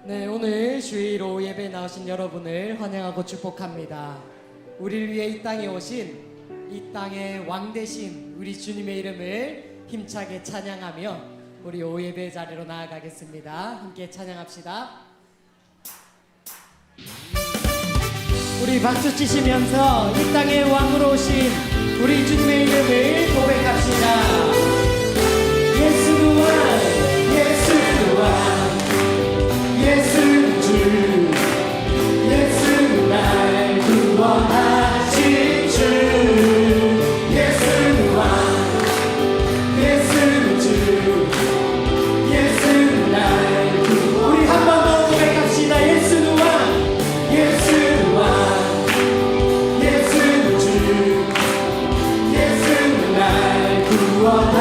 네, 오늘 주일 오후 예배에 나오신 여러분을 환영하고 축복합니다. 우리를 위해 이 땅에 오신 이 땅의 왕 되신 우리 주님의 이름을 힘차게 찬양하며 우리 오후 예배 자리로 나아가겠습니다. 함께 찬양합시다. 우리 박수 치시면서 이 땅의 왕으로 오신 우리 주님의 이름을 고백합시다. 예수는 왕, 예수는 왕, 예수는 주, 예수는 날 구원하신 주. 예수는 왕, 예수는 주, 예수는 날 구원. 우리 한 번 더 고백합시다. 예수는 왕, 예수는 왕, 예수는 주, 예수는 날 구원.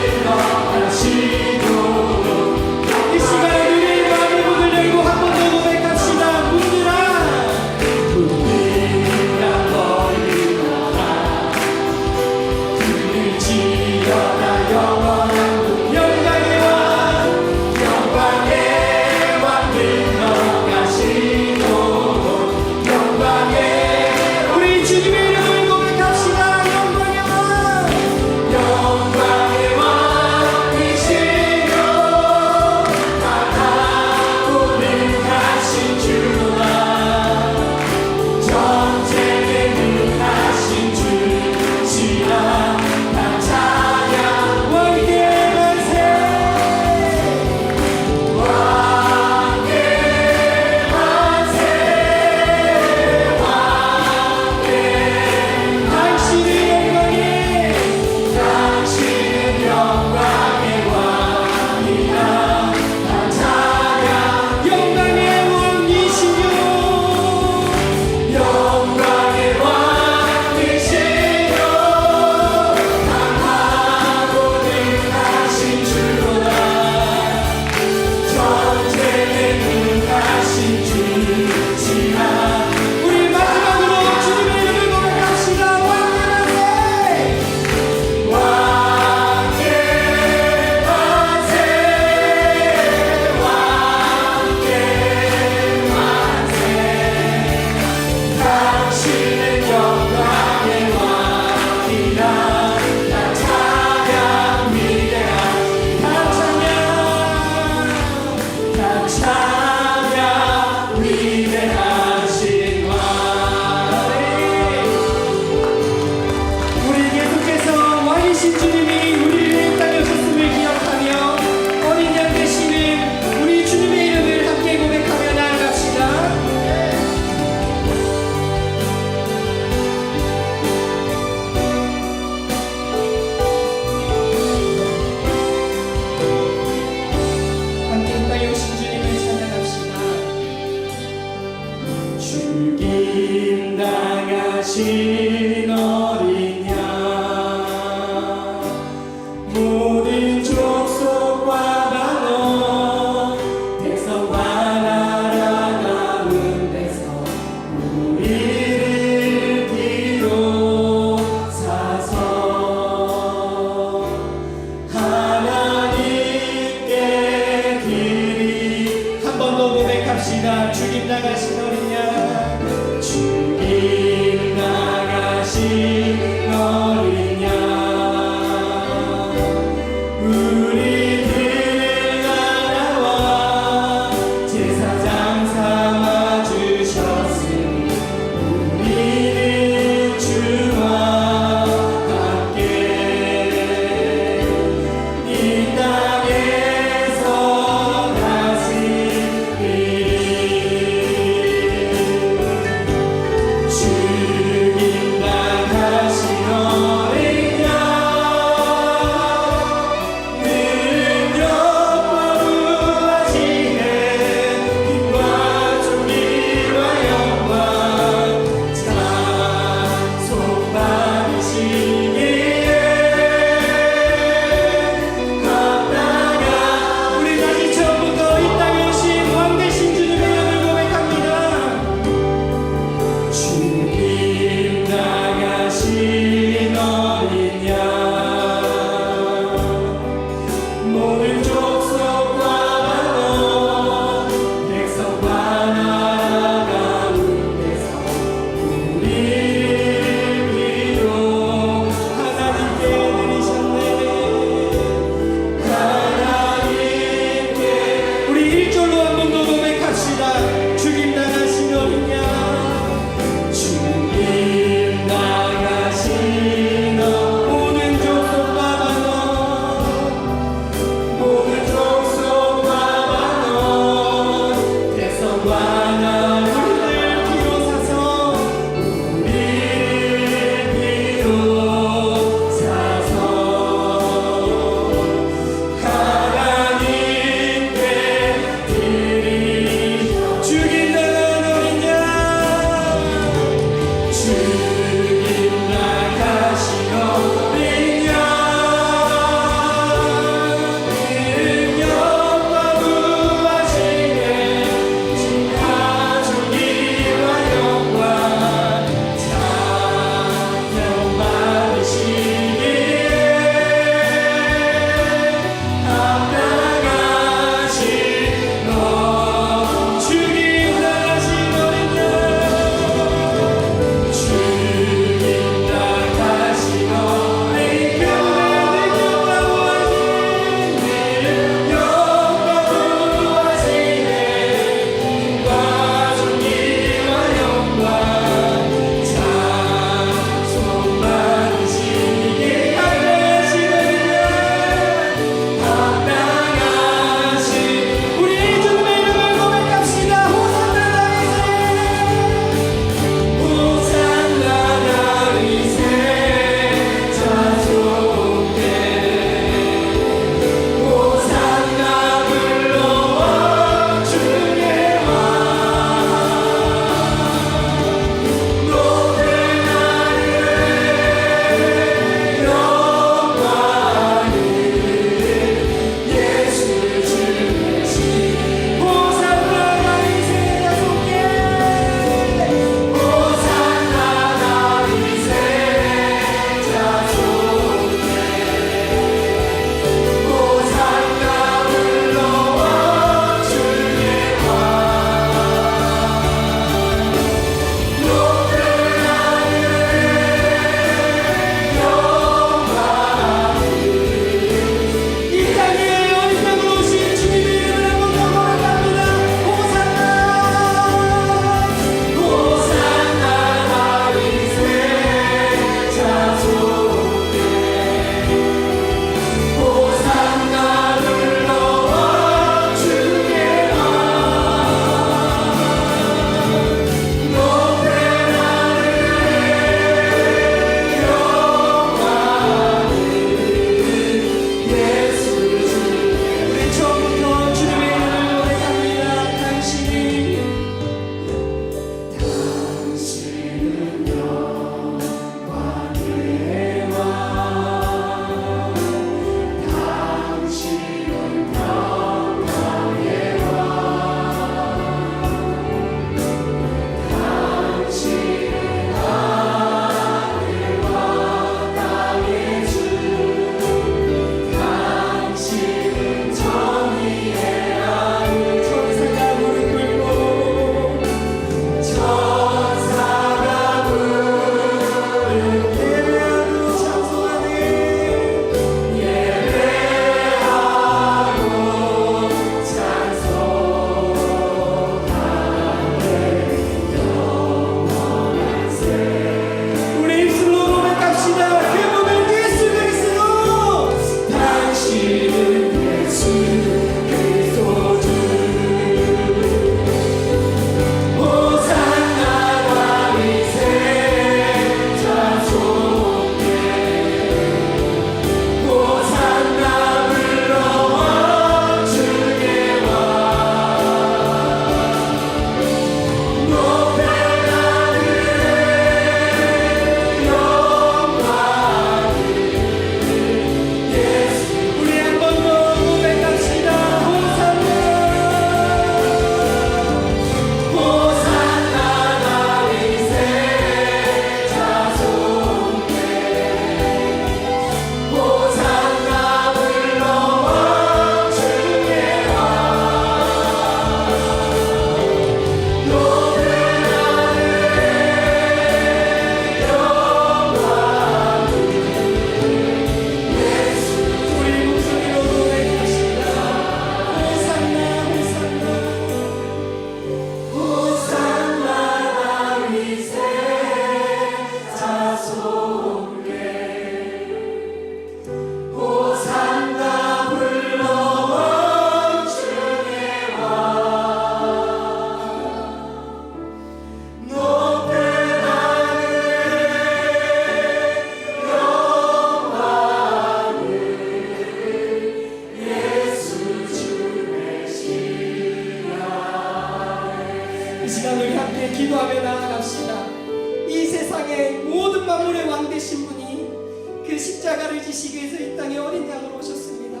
십자가를 지시기 위해서 이 땅에 어린 양으로 오셨습니다.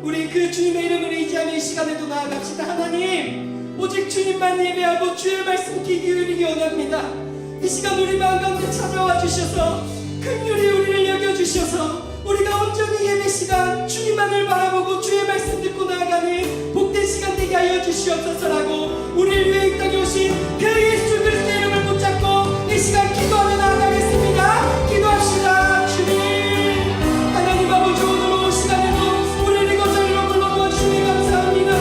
우리 그 주님의 이름을 의지하며 이 시간에도 나아갑시다. 하나님, 오직 주님만 예배하고 주의 말씀 귀 기울이기 원합니다. 이 시간 우리 마음 가운데 찾아와 주셔서 긍휼히 우리를 여겨주셔서 우리가 온전히 예배 시간 주님만을 바라보고 주의 말씀 듣고 나아가는 복된 시간 되게 하여 주시옵소서라고 우리를 위해 이 땅에 오신 그 예수 그리스도의 이름을 붙잡고 이 시간 기도하며 나아가겠습니다. 기도합시다. 주님, 하나님 아버지, 오늘 이 시간에도 우리를 거절로 불러모아 주님 감사합니다.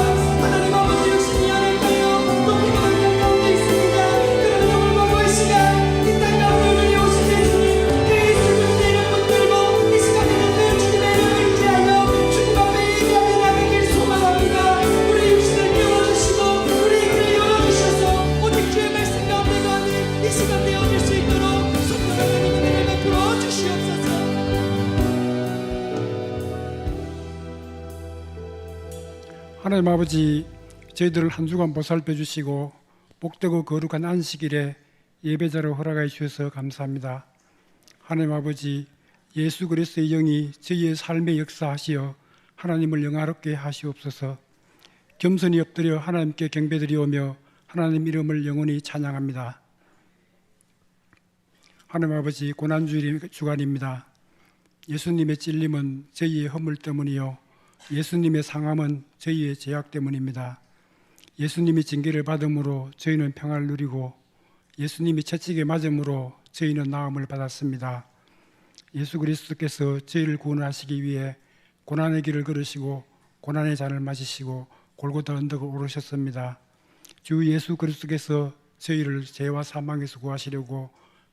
하나님 아버지, 역시 미안할까요? 높이고 낮은 가운데 있습니다. 그러나 오늘 바로 이 시간 이 땅 가운데 우리를 오신 예수님 그 예수 그리스도의 이름 붙들고 이 시간에는 그 주님의 이름을 의지하여 주님 앞에 예배하며 나가길 소망합니다. 우리 육신을 깨워주시고 우리 입을 열어주셔서 오직 주의 말씀 가운데 가는 이 시간 되어질 수 있도록 성령 하나님의 은혜를 베풀어 주시옵소서. 하나님 아버지, 저희들을 한 주간 보살펴 주시고 복되고 거룩한 안식일에 예배자로 허락해 주셔서 감사합니다. 하나님 아버지, 예수 그리스도의 영이 저희의 삶에 역사하시어 하나님을 영화롭게 하시옵소서. 겸손히 엎드려 하나님께 경배드리오며 하나님 이름을 영원히 찬양합니다. 하나님 아버지, 고난주일 주간입니다. 예수님의 찔림은 저희의 허물 때문이요 예수님의 상함은 저희의 죄악 때문입니다. 예수님이 징계를 받음으로 저희는 평안을 누리고 예수님이 채찍에 맞음으로 저희는 나음을 받았습니다. 예수 그리스도께서 저희를 구원하시기 위해 고난의 길을 걸으시고 고난의 잔을 마시시고 골고다 언덕을 오르셨습니다. 주 예수 그리스도께서 저희를 죄와 사망에서 구하시려고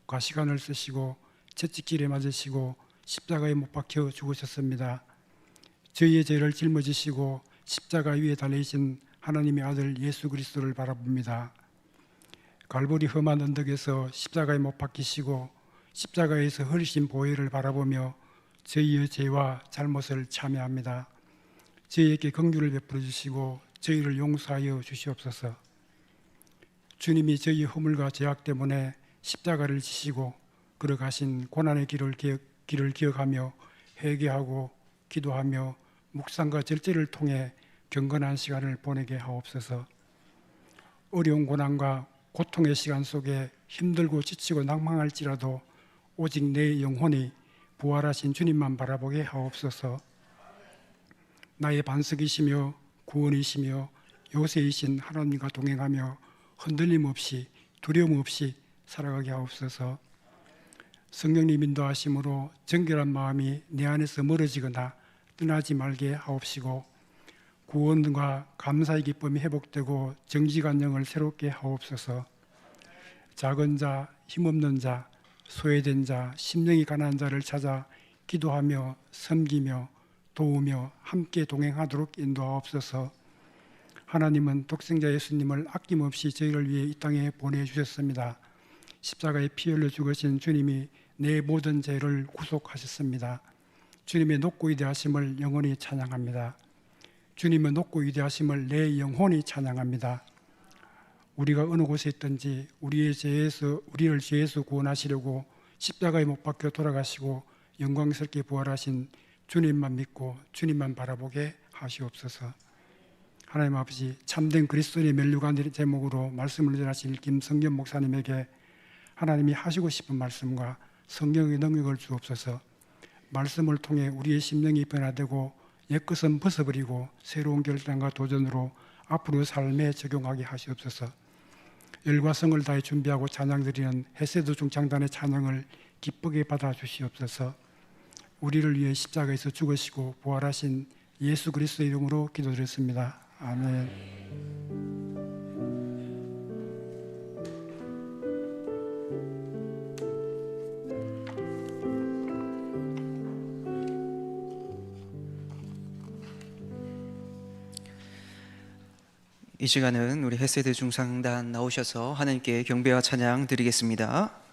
과시간을 쓰시고 채찍질에 맞으시고 십자가에 못 박혀 죽으셨습니다. 저희의 죄를 짊어지시고 십자가 위에 달리신 하나님의 아들 예수 그리스도를 바라봅니다. 갈보리 험한 언덕에서 십자가에 못 박히시고 십자가에서 흘리신 보혈을 바라보며 저희의 죄와 잘못을 참회합니다. 저희에게 긍휼을 베풀어 주시고 저희를 용서하여 주시옵소서. 주님이 저희의 허물과 죄악 때문에 십자가를 지시고 걸어가신 고난의 길을 기억하며 회개하고 기도하며 묵상과 절제를 통해 경건한 시간을 보내게 하옵소서. 어려운 고난과 고통의 시간 속에 힘들고 지치고 낭망할지라도 오직 내 영혼이 부활하신 주님만 바라보게 하옵소서. 나의 반석이시며 구원이시며 요새이신 하나님과 동행하며 흔들림 없이 두려움 없이 살아가게 하옵소서. 성령님 인도하심으로 정결한 마음이 내 안에서 멀어지거나 떠나지 말게 하옵시고 구원과 감사의 기쁨이 회복되고 정직한 영을 새롭게 하옵소서. 작은 자, 힘없는 자, 소외된 자, 심령이 가난한 자를 찾아 기도하며 섬기며 도우며 함께 동행하도록 인도하옵소서. 하나님은 독생자 예수님을 아낌없이 저희를 위해 이 땅에 보내주셨습니다. 십자가에 피 흘려 죽으신 주님이 내 모든 죄를 구속하셨습니다. 주님의 높고 위대하심을 영원히 찬양합니다. 주님의 높고 위대하심을 내 영혼이 찬양합니다. 우리가 어느 곳에 있든지 우리를 죄에서 구원하시려고 십자가에 못 박혀 돌아가시고 영광스럽게 부활하신 주님만 믿고 주님만 바라보게 하시옵소서. 하나님 아버지, 참된 그리스도인의 면류관 제목으로 말씀을 전하실 김성겸 목사님에게 하나님이 하시고 싶은 말씀과 성령의 능력을 주옵소서. 말씀을 통해 우리의 심령이 변화되고 옛것은 벗어버리고 새로운 결단과 도전으로 앞으로 삶에 적용하게 하시옵소서. 열과 성을 다해 준비하고 찬양드리는 헤세드 중창단의 찬양을 기쁘게 받아 주시옵소서. 우리를 위해 십자가에서 죽으시고 부활하신 예수 그리스도의 이름으로 기도드렸습니다. 아멘. 이 시간은 우리 헤세드 중창단 나오셔서 하나님께 경배와 찬양 드리겠습니다.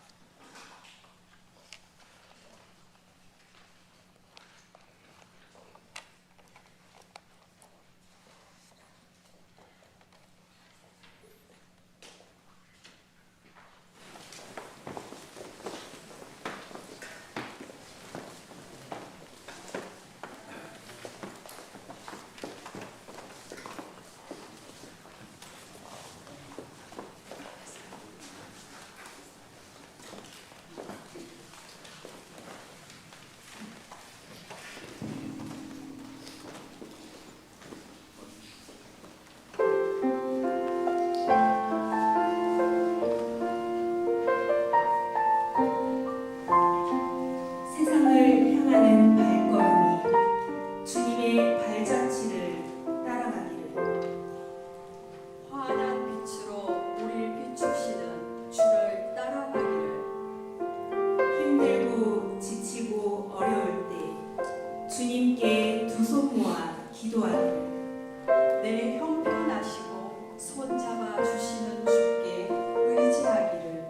기도하되 내 형편하시고 손잡아 주시는 주께 의지하기를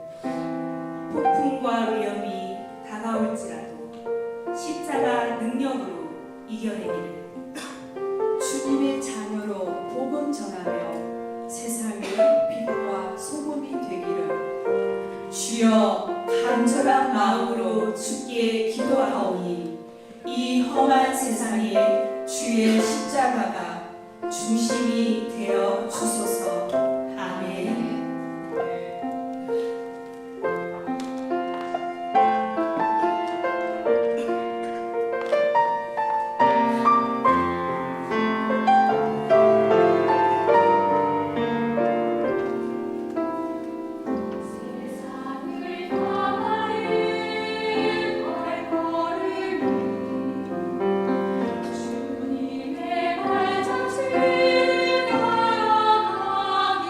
폭풍과 위험이 다가올지라도 십자가 능력으로 이겨내기를 주님의 자녀로 복음 전하며 세상의 빛과 소금이 되기를 주여 간절한 마음으로 주께 기도하오니 이 험한 세상에 주의 십자가가 중심이 되어 주소서. 아멘. 세상을 향하여 발걸음이 주님의 발자취 따라가네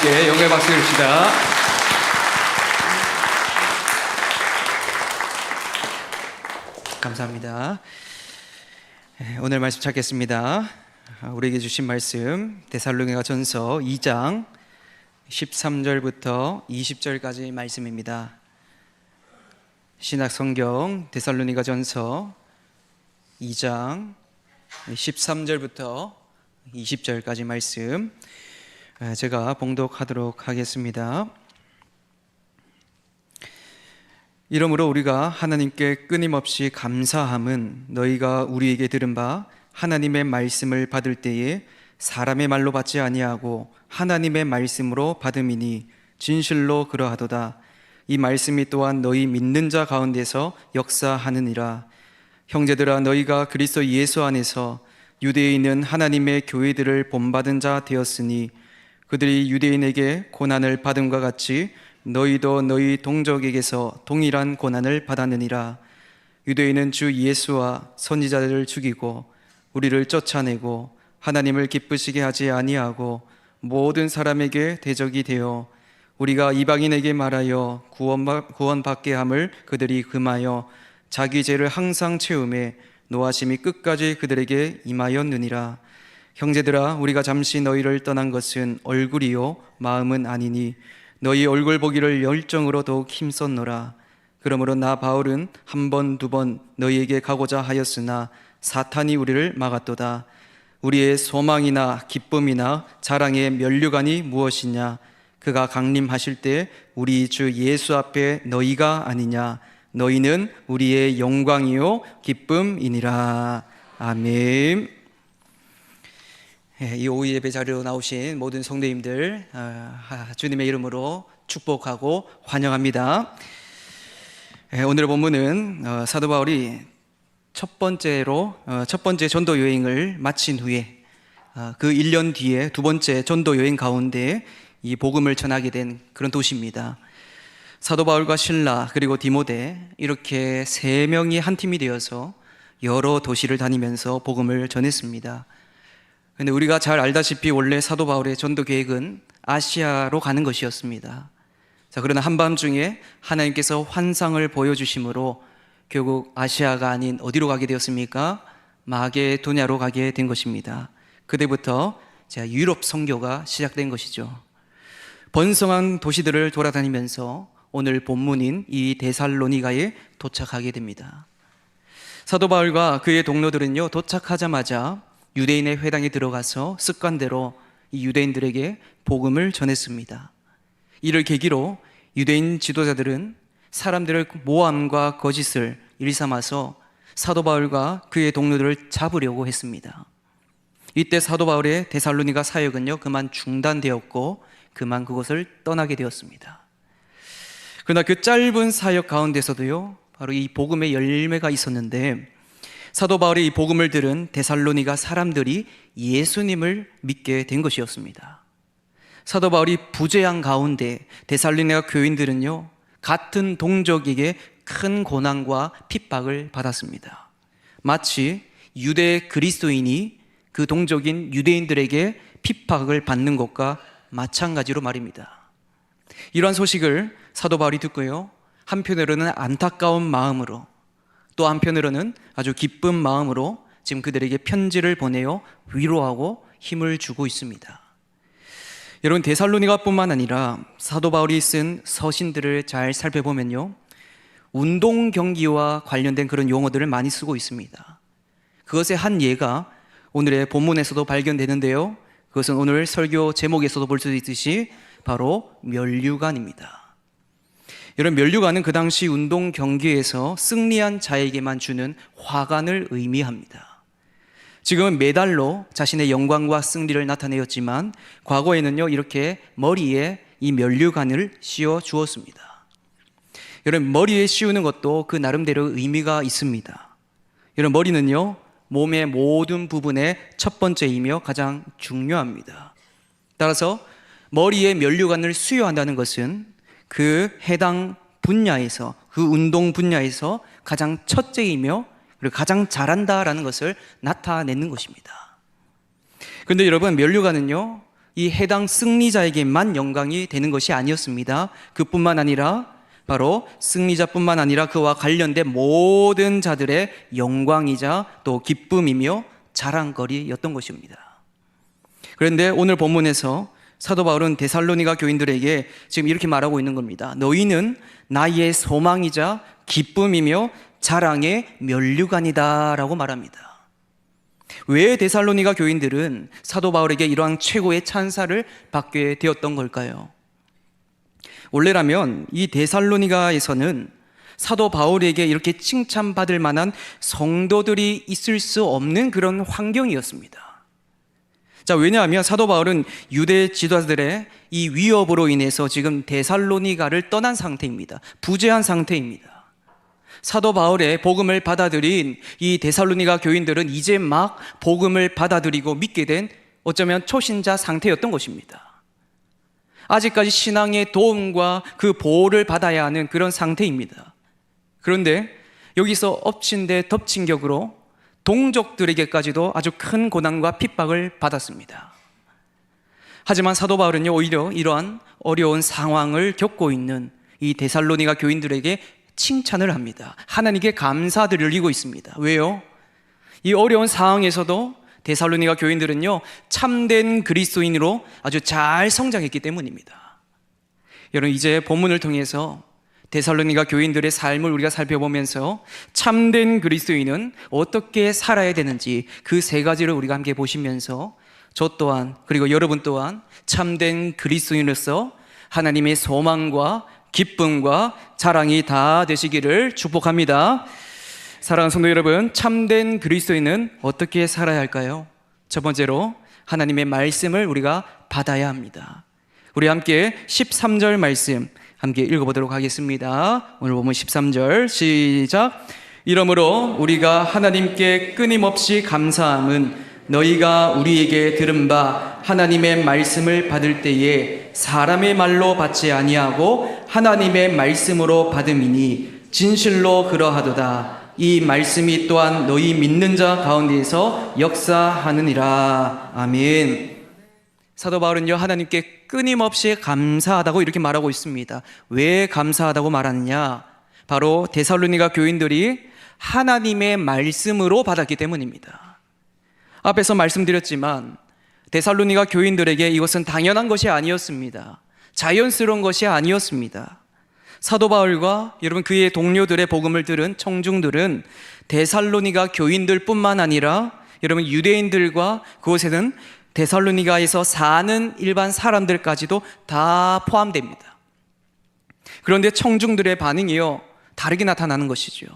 함께 영광의 박수 드립시다. 감사합니다. 오늘 말씀 찾겠습니다. 우리에게 주신 말씀 데살로니가 전서 2장 13절부터 20절까지 말씀입니다. 신약성경 데살로니가 전서 2장 13절부터 20절까지 말씀 제가 봉독하도록 하겠습니다. 이러므로 우리가 하나님께 끊임없이 감사함은 너희가 우리에게 들은 바 하나님의 말씀을 받을 때에 사람의 말로 받지 아니하고 하나님의 말씀으로 받음이니 진실로 그러하도다. 이 말씀이 또한 너희 믿는 자 가운데서 역사하느니라. 형제들아, 너희가 그리스도 예수 안에서 유대에 있는 하나님의 교회들을 본받은 자 되었으니 그들이 유대인에게 고난을 받음과 같이 너희도 너희 동족에게서 동일한 고난을 받았느니라. 유대인은 주 예수와 선지자들을 죽이고 우리를 쫓아내고 하나님을 기쁘시게 하지 아니하고 모든 사람에게 대적이 되어 우리가 이방인에게 말하여 구원받게 함을 그들이 금하여 자기 죄를 항상 채우매 노하심이 끝까지 그들에게 임하였느니라. 형제들아, 우리가 잠시 너희를 떠난 것은 얼굴이요 마음은 아니니 너희 얼굴 보기를 열정으로 더욱 힘썼노라. 그러므로 나 바울은 한 번, 두 번 너희에게 가고자 하였으나 사탄이 우리를 막았도다. 우리의 소망이나 기쁨이나 자랑의 면류관이 무엇이냐? 그가 강림하실 때 우리 주 예수 앞에 너희가 아니냐? 너희는 우리의 영광이요 기쁨이니라. 아멘. 이 오후 예배 자리로 나오신 모든 성도님들 주님의 이름으로 축복하고 환영합니다. 오늘의 본문은 사도 바울이 첫 번째 전도 여행을 마친 후에 그 1년 뒤에 두 번째 전도 여행 가운데 이 복음을 전하게 된 그런 도시입니다. 사도 바울과 실라 그리고 디모데 이렇게 세 명이 한 팀이 되어서 여러 도시를 다니면서 복음을 전했습니다. 그런데 우리가 잘 알다시피 원래 사도 바울의 전도 계획은 아시아로 가는 것이었습니다. 자, 그러나 한밤중에 하나님께서 환상을 보여주심으로 결국 아시아가 아닌 어디로 가게 되었습니까? 마게도냐로 가게 된 것입니다. 그때부터 유럽 선교가 시작된 것이죠. 번성한 도시들을 돌아다니면서 오늘 본문인 이 데살로니가에 도착하게 됩니다. 사도 바울과 그의 동료들은요, 도착하자마자 유대인의 회당에 들어가서 습관대로 이 유대인들에게 복음을 전했습니다. 이를 계기로 유대인 지도자들은 사람들을 모함과 거짓을 일삼아서 사도 바울과 그의 동료들을 잡으려고 했습니다. 이때 사도 바울의 데살로니가 사역은요 그만 중단되었고 그만 그곳을 떠나게 되었습니다. 그러나 그 짧은 사역 가운데서도요 바로 이 복음의 열매가 있었는데 사도 바울의 이 복음을 들은 데살로니가 사람들이 예수님을 믿게 된 것이었습니다. 사도 바울이 부재한 가운데 데살로니가 교인들은요 같은 동족에게 큰 고난과 핍박을 받았습니다. 마치 유대 그리스도인이 그 동족인 유대인들에게 핍박을 받는 것과 마찬가지로 말입니다. 이러한 소식을 사도 바울이 듣고요 한편으로는 안타까운 마음으로 또 한편으로는 아주 기쁜 마음으로 지금 그들에게 편지를 보내어 위로하고 힘을 주고 있습니다. 여러분, 데살로니가뿐만 아니라 사도 바울이 쓴 서신들을 잘 살펴보면요 운동 경기와 관련된 그런 용어들을 많이 쓰고 있습니다. 그것의 한 예가 오늘의 본문에서도 발견되는데요 그것은 오늘 설교 제목에서도 볼 수 있듯이 바로 면류관입니다. 여러분, 면류관은 그 당시 운동 경기에서 승리한 자에게만 주는 화관을 의미합니다. 지금은 메달로 자신의 영광과 승리를 나타내었지만 과거에는요 이렇게 머리에 이 면류관을 씌워 주었습니다. 여러분, 머리에 씌우는 것도 그 나름대로 의미가 있습니다. 여러분, 머리는요 몸의 모든 부분의 첫 번째이며 가장 중요합니다. 따라서 머리에 면류관을 수여한다는 것은 그 해당 분야에서 그 운동 분야에서 가장 첫째이며 그리고 가장 잘한다라는 것을 나타내는 것입니다. 그런데 여러분, 면류관은요 이 해당 승리자에게만 영광이 되는 것이 아니었습니다. 그뿐만 아니라 바로 승리자뿐만 아니라 그와 관련된 모든 자들의 영광이자 또 기쁨이며 자랑거리였던 것입니다. 그런데 오늘 본문에서 사도 바울은 데살로니가 교인들에게 지금 이렇게 말하고 있는 겁니다. 너희는 나의 소망이자 기쁨이며 자랑의 면류관이다 라고 말합니다. 왜 데살로니가 교인들은 사도 바울에게 이러한 최고의 찬사를 받게 되었던 걸까요? 원래라면 이 데살로니가에서는 사도 바울에게 이렇게 칭찬받을 만한 성도들이 있을 수 없는 그런 환경이었습니다. 자, 왜냐하면 사도 바울은 유대 지도자들의 이 위협으로 인해서 지금 데살로니가를 떠난 상태입니다. 부재한 상태입니다. 사도 바울의 복음을 받아들인 이 데살로니가 교인들은 이제 막 복음을 받아들이고 믿게 된 어쩌면 초신자 상태였던 것입니다. 아직까지 신앙의 도움과 그 보호를 받아야 하는 그런 상태입니다. 그런데 여기서 엎친 데 덮친 격으로 동족들에게까지도 아주 큰 고난과 핍박을 받았습니다. 하지만 사도 바울은요, 오히려 이러한 어려운 상황을 겪고 있는 이 데살로니가 교인들에게 칭찬을 합니다. 하나님께 감사드리고 있습니다. 왜요? 이 어려운 상황에서도 데살로니가 교인들은요, 참된 그리스도인으로 아주 잘 성장했기 때문입니다. 여러분, 이제 본문을 통해서 데살로니가 교인들의 삶을 우리가 살펴보면서 참된 그리스도인은 어떻게 살아야 되는지 그 세 가지를 우리가 함께 보시면서 저 또한 그리고 여러분 또한 참된 그리스도인으로서 하나님의 소망과 기쁨과 자랑이 다 되시기를 축복합니다. 사랑하는 성도 여러분, 참된 그리스도인은 어떻게 살아야 할까요? 첫 번째로 하나님의 말씀을 우리가 받아야 합니다. 우리 함께 13절 말씀 함께 읽어보도록 하겠습니다. 오늘 보면 13절 시작. 이러므로 우리가 하나님께 끊임없이 감사함은 너희가 우리에게 들은 바 하나님의 말씀을 받을 때에 사람의 말로 받지 아니하고 하나님의 말씀으로 받음이니 진실로 그러하도다. 이 말씀이 또한 너희 믿는 자 가운데에서 역사하느니라. 아멘. 사도 바울은요, 하나님께 끊임없이 감사하다고 이렇게 말하고 있습니다. 왜 감사하다고 말하느냐? 바로 데살로니가 교인들이 하나님의 말씀으로 받았기 때문입니다. 앞에서 말씀드렸지만 데살로니가 교인들에게 이것은 당연한 것이 아니었습니다. 자연스러운 것이 아니었습니다. 사도 바울과 여러분 그의 동료들의 복음을 들은 청중들은 데살로니가 교인들뿐만 아니라 여러분 유대인들과 그곳에는 데살로니가에서 사는 일반 사람들까지도 다 포함됩니다. 그런데 청중들의 반응이요, 다르게 나타나는 것이죠.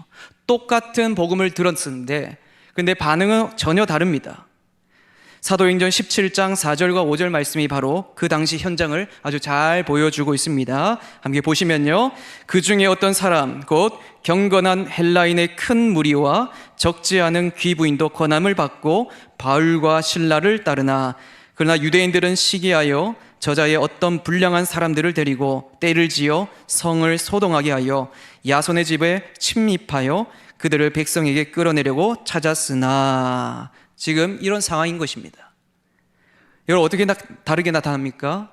똑같은 복음을 들었는데 근데 반응은 전혀 다릅니다. 사도행전 17장 4절과 5절 말씀이 바로 그 당시 현장을 아주 잘 보여주고 있습니다. 함께 보시면요, 그 중에 어떤 사람 곧 경건한 헬라인의 큰 무리와 적지 않은 귀부인도 권함을 받고 바울과 실라를 따르나 그러나 유대인들은 시기하여 저자의 어떤 불량한 사람들을 데리고 떼를 지어 성을 소동하게 하여 야손의 집에 침입하여 그들을 백성에게 끌어내려고 찾았으나, 지금 이런 상황인 것입니다. 여러분, 어떻게 다르게 나타납니까?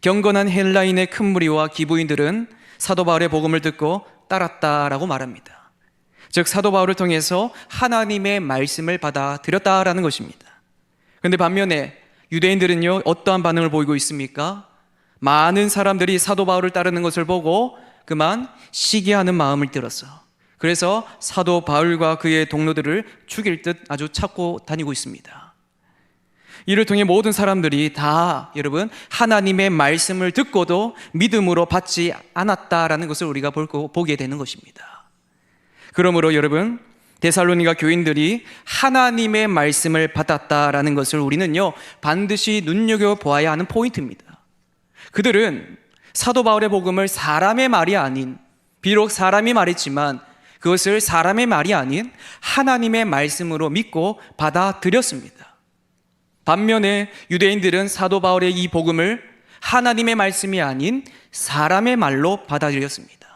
경건한 헬라인의 큰 무리와 기부인들은 사도 바울의 복음을 듣고 따랐다라고 말합니다. 즉 사도 바울을 통해서 하나님의 말씀을 받아들였다라는 것입니다. 그런데 반면에 유대인들은요, 어떠한 반응을 보이고 있습니까? 많은 사람들이 사도 바울을 따르는 것을 보고 그만 시기하는 마음을 들었어. 그래서 사도 바울과 그의 동료들을 죽일 듯 아주 찾고 다니고 있습니다. 이를 통해 모든 사람들이 다 여러분 하나님의 말씀을 듣고도 믿음으로 받지 않았다라는 것을 우리가 보게 되는 것입니다. 그러므로 여러분 데살로니가 교인들이 하나님의 말씀을 받았다라는 것을 우리는요 반드시 눈여겨보아야 하는 포인트입니다. 그들은 사도 바울의 복음을 사람의 말이 아닌, 비록 사람이 말했지만 그것을 사람의 말이 아닌 하나님의 말씀으로 믿고 받아들였습니다. 반면에 유대인들은 사도 바울의 이 복음을 하나님의 말씀이 아닌 사람의 말로 받아들였습니다.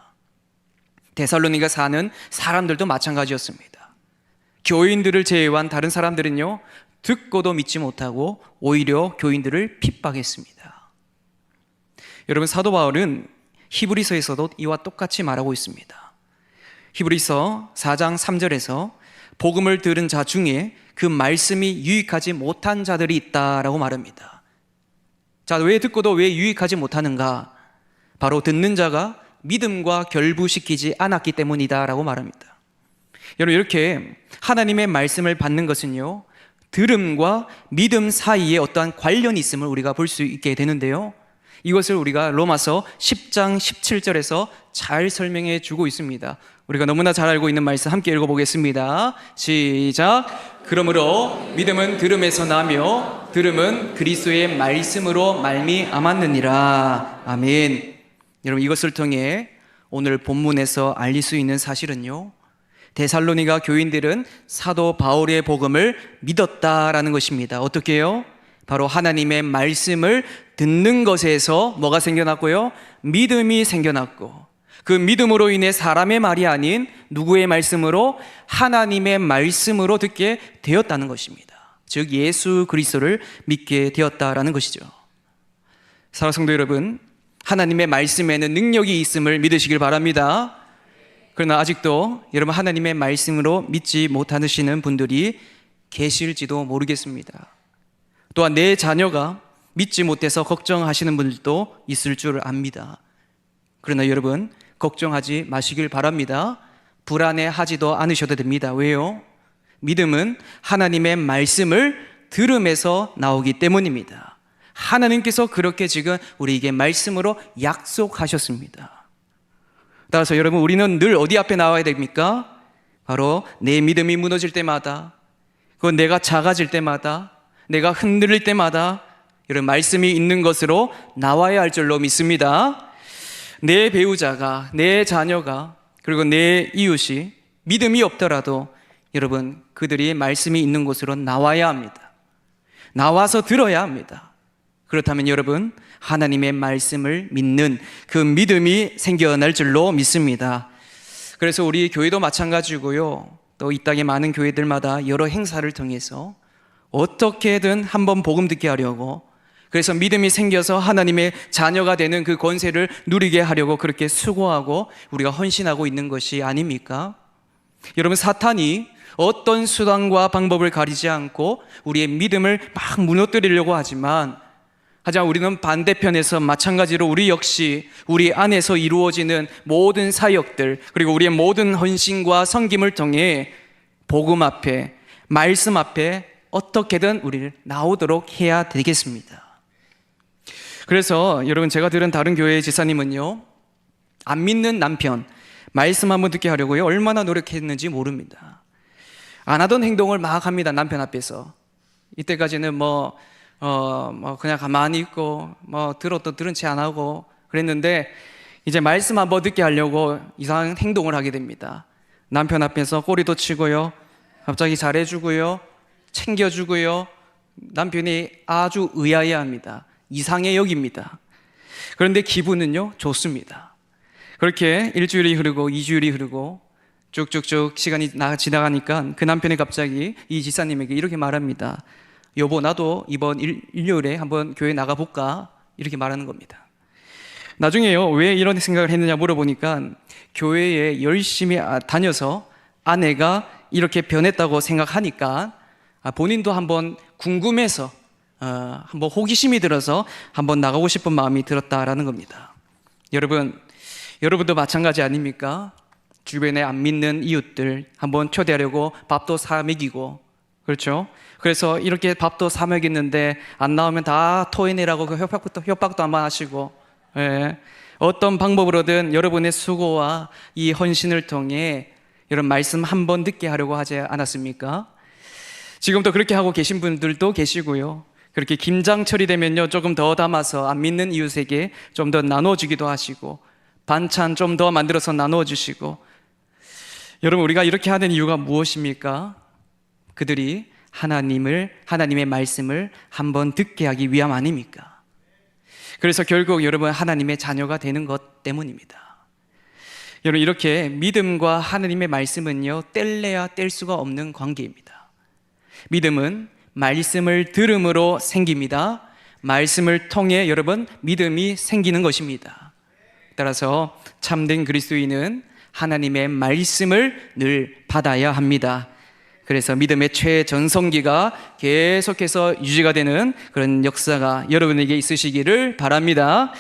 데살로니가 사는 사람들도 마찬가지였습니다. 교인들을 제외한 다른 사람들은요, 듣고도 믿지 못하고 오히려 교인들을 핍박했습니다. 여러분, 사도 바울은 히브리서에서도 이와 똑같이 말하고 있습니다. 히브리서 4장 3절에서 복음을 들은 자 중에 그 말씀이 유익하지 못한 자들이 있다라고 말합니다. 자, 왜 듣고도 왜 유익하지 못하는가? 바로 듣는 자가 믿음과 결부시키지 않았기 때문이다라고 말합니다. 여러분, 이렇게 하나님의 말씀을 받는 것은요, 들음과 믿음 사이에 어떠한 관련이 있음을 우리가 볼 수 있게 되는데요, 이것을 우리가 로마서 10장 17절에서 잘 설명해 주고 있습니다. 우리가 너무나 잘 알고 있는 말씀 함께 읽어보겠습니다. 시작. 그러므로 믿음은 들음에서 나며 들음은 그리스도의 말씀으로 말미암았느니라. 아멘. 여러분, 이것을 통해 오늘 본문에서 알릴 수 있는 사실은요, 데살로니가 교인들은 사도 바울의 복음을 믿었다라는 것입니다. 어떻게 해요? 바로 하나님의 말씀을 듣는 것에서 뭐가 생겨났고요? 믿음이 생겨났고, 그 믿음으로 인해 사람의 말이 아닌 누구의 말씀으로? 하나님의 말씀으로 듣게 되었다는 것입니다. 즉 예수 그리스도를 믿게 되었다라는 것이죠. 사랑하는 성도 여러분, 하나님의 말씀에는 능력이 있음을 믿으시길 바랍니다. 그러나 아직도 여러분, 하나님의 말씀으로 믿지 못하시는 분들이 계실지도 모르겠습니다. 또한 내 자녀가 믿지 못해서 걱정하시는 분들도 있을 줄 압니다. 그러나 여러분, 걱정하지 마시길 바랍니다. 불안해하지도 않으셔도 됩니다. 왜요? 믿음은 하나님의 말씀을 들음에서 나오기 때문입니다. 하나님께서 그렇게 지금 우리에게 말씀으로 약속하셨습니다. 따라서 여러분, 우리는 늘 어디 앞에 나와야 됩니까? 바로 내 믿음이 무너질 때마다, 그건 내가 작아질 때마다, 내가 흔들릴 때마다 이런 말씀이 있는 것으로 나와야 할 줄로 믿습니다. 내 배우자가, 내 자녀가, 그리고 내 이웃이 믿음이 없더라도 여러분, 그들이 말씀이 있는 곳으로 나와야 합니다. 나와서 들어야 합니다. 그렇다면 여러분, 하나님의 말씀을 믿는 그 믿음이 생겨날 줄로 믿습니다. 그래서 우리 교회도 마찬가지고요, 또 이 땅의 많은 교회들마다 여러 행사를 통해서 어떻게든 한번 복음 듣게 하려고, 그래서 믿음이 생겨서 하나님의 자녀가 되는 그 권세를 누리게 하려고 그렇게 수고하고 우리가 헌신하고 있는 것이 아닙니까? 여러분, 사탄이 어떤 수단과 방법을 가리지 않고 우리의 믿음을 막 무너뜨리려고 하지만 우리는 반대편에서 마찬가지로 우리 역시 우리 안에서 이루어지는 모든 사역들, 그리고 우리의 모든 헌신과 섬김을 통해 복음 앞에, 말씀 앞에 어떻게든 우리를 나오도록 해야 되겠습니다. 그래서 여러분, 제가 들은 다른 교회의 지사님은요, 안 믿는 남편 말씀 한번 듣게 하려고요, 얼마나 노력했는지 모릅니다. 안 하던 행동을 막 합니다. 남편 앞에서. 이때까지는 그냥 가만히 있고 들어도 들은 채 안 하고 그랬는데, 이제 말씀 한번 듣게 하려고 이상한 행동을 하게 됩니다. 남편 앞에서 꼬리도 치고요, 갑자기 잘해주고요, 챙겨주고요. 남편이 아주 의아해합니다. 이상해 여깁니다. 그런데 기분은요, 좋습니다. 그렇게 일주일이 흐르고 2주일이 흐르고 쭉쭉쭉 시간이 지나가니까 그 남편이 갑자기 이 지사님에게 이렇게 말합니다. 여보, 나도 이번 일요일에 한번 교회 나가볼까? 이렇게 말하는 겁니다. 나중에요, 왜 이런 생각을 했느냐 물어보니까 교회에 열심히 다녀서 아내가 이렇게 변했다고 생각하니까 본인도 한번 궁금해서 한번 호기심이 들어서 한번 나가고 싶은 마음이 들었다라는 겁니다. 여러분도 마찬가지 아닙니까? 주변에 안 믿는 이웃들 한번 초대하려고 밥도 사 먹이고, 그렇죠? 그래서 이렇게 밥도 사 먹였는데 안 나오면 다 토해내라고 그 협박도 한번 하시고, 어떤 방법으로든 여러분의 수고와 이 헌신을 통해 이런 말씀 한번 듣게 하려고 하지 않았습니까? 지금도 그렇게 하고 계신 분들도 계시고요, 그렇게 김장철이 되면요, 조금 더 담아서 안 믿는 이웃에게 좀 더 나눠주기도 하시고, 반찬 좀 더 만들어서 나눠주시고. 여러분, 우리가 이렇게 하는 이유가 무엇입니까? 그들이 하나님의 말씀을 한번 듣게 하기 위함 아닙니까? 그래서 결국 여러분, 하나님의 자녀가 되는 것 때문입니다. 여러분, 이렇게 믿음과 하느님의 말씀은요, 뗄래야 뗄 수가 없는 관계입니다. 믿음은 말씀을 들음으로 생깁니다. 말씀을 통해 여러분 믿음이 생기는 것입니다. 따라서 참된 그리스도인은 하나님의 말씀을 늘 받아야 합니다. 그래서 믿음의 최전성기가 계속해서 유지가 되는 그런 역사가 여러분에게 있으시기를 바랍니다.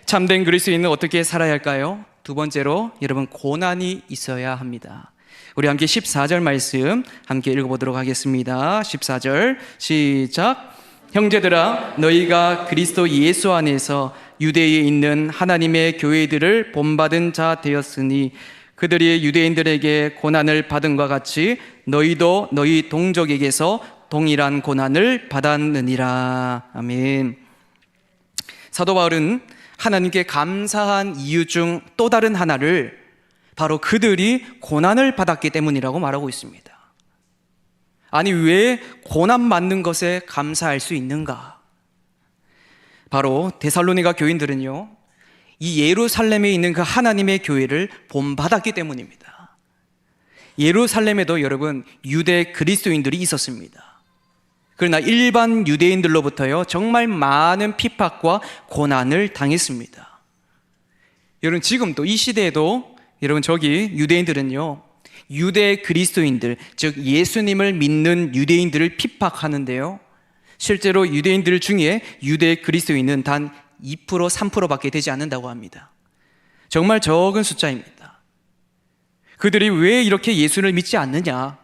참된 그리스도인은 어떻게 살아야 할까요? 두 번째로 여러분, 고난이 있어야 합니다. 우리 함께 14절 말씀 함께 읽어보도록 하겠습니다. 14절 시작. 형제들아, 너희가 그리스도 예수 안에서 유대에 있는 하나님의 교회들을 본받은 자 되었으니 그들이 유대인들에게 고난을 받은과 같이 너희도 너희 동족에게서 동일한 고난을 받았느니라. 아멘. 사도 바울은 하나님께 감사한 이유 중 또 다른 하나를 바로 그들이 고난을 받았기 때문이라고 말하고 있습니다. 아니, 왜 고난 받는 것에 감사할 수 있는가? 바로 데살로니가 교인들은요, 이 예루살렘에 있는 그 하나님의 교회를 본받았기 때문입니다. 예루살렘에도 여러분 유대 그리스도인들이 있었습니다. 그러나 일반 유대인들로부터요 정말 많은 핍박과 고난을 당했습니다. 여러분, 지금도 이 시대에도 여러분 저기 유대인들은요 유대 그리스도인들, 즉 예수님을 믿는 유대인들을 핍박하는데요, 실제로 유대인들 중에 유대 그리스도인은 단 2%, 3%밖에 되지 않는다고 합니다. 정말 적은 숫자입니다. 그들이 왜 이렇게 예수를 믿지 않느냐?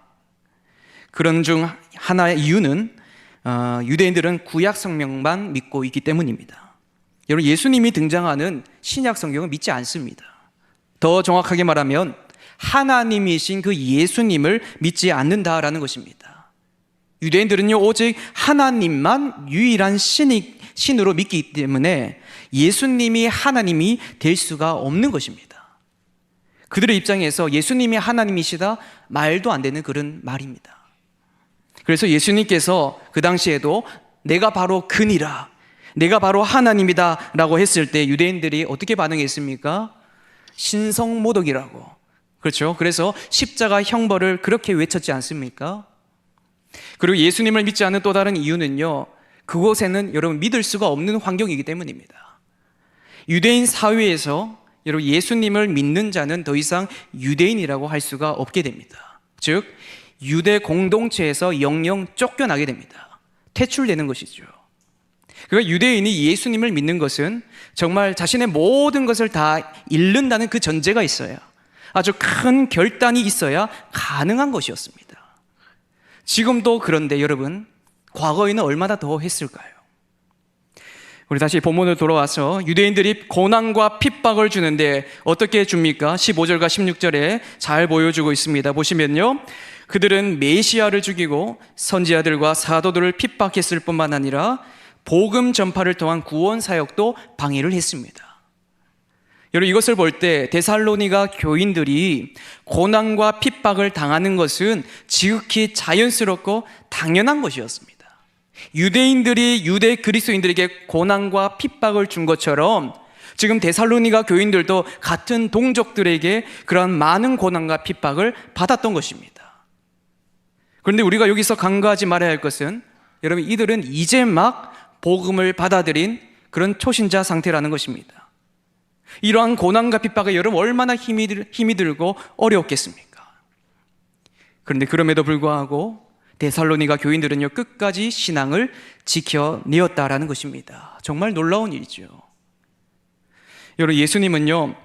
그런 중 하나의 이유는 유대인들은 구약 성경만 믿고 있기 때문입니다. 여러분, 예수님이 등장하는 신약 성경을 믿지 않습니다. 더 정확하게 말하면 하나님이신 그 예수님을 믿지 않는다라는 것입니다. 유대인들은요 오직 하나님만 유일한 신으로 믿기 때문에 예수님이 하나님이 될 수가 없는 것입니다. 그들의 입장에서 예수님이 하나님이시다 말도 안 되는 그런 말입니다. 그래서 예수님께서 그 당시에도 내가 바로 그니라, 내가 바로 하나님이다 라고 했을 때 유대인들이 어떻게 반응했습니까? 신성모독이라고. 그렇죠? 그래서 십자가 형벌을 그렇게 외쳤지 않습니까? 그리고 예수님을 믿지 않는 또 다른 이유는요, 그곳에는 여러분 믿을 수가 없는 환경이기 때문입니다. 유대인 사회에서 여러분 예수님을 믿는 자는 더 이상 유대인이라고 할 수가 없게 됩니다. 즉 유대 공동체에서 영영 쫓겨나게 됩니다. 퇴출되는 것이죠. 그러니까 유대인이 예수님을 믿는 것은 정말 자신의 모든 것을 다 잃는다는 그 전제가 있어요. 아주 큰 결단이 있어야 가능한 것이었습니다. 지금도 그런데 여러분, 과거에는 얼마나 더 했을까요? 우리 다시 본문으로 돌아와서 유대인들이 고난과 핍박을 주는데 어떻게 줍니까? 15절과 16절에 잘 보여주고 있습니다. 보시면요, 그들은 메시아를 죽이고 선지자들과 사도들을 핍박했을 뿐만 아니라 복음 전파를 통한 구원 사역도 방해를 했습니다. 여러분, 이것을 볼 때 데살로니가 교인들이 고난과 핍박을 당하는 것은 지극히 자연스럽고 당연한 것이었습니다. 유대인들이 유대 그리스도인들에게 고난과 핍박을 준 것처럼 지금 데살로니가 교인들도 같은 동족들에게 그러한 많은 고난과 핍박을 받았던 것입니다. 그런데 우리가 여기서 간과하지 말아야 할 것은 여러분, 이들은 이제 막 복음을 받아들인 그런 초신자 상태라는 것입니다. 이러한 고난과 핍박에 여러분 얼마나 힘이 들고 어려웠겠습니까? 그런데 그럼에도 불구하고 데살로니가 교인들은요 끝까지 신앙을 지켜내었다라는 것입니다. 정말 놀라운 일이죠. 여러분, 예수님은요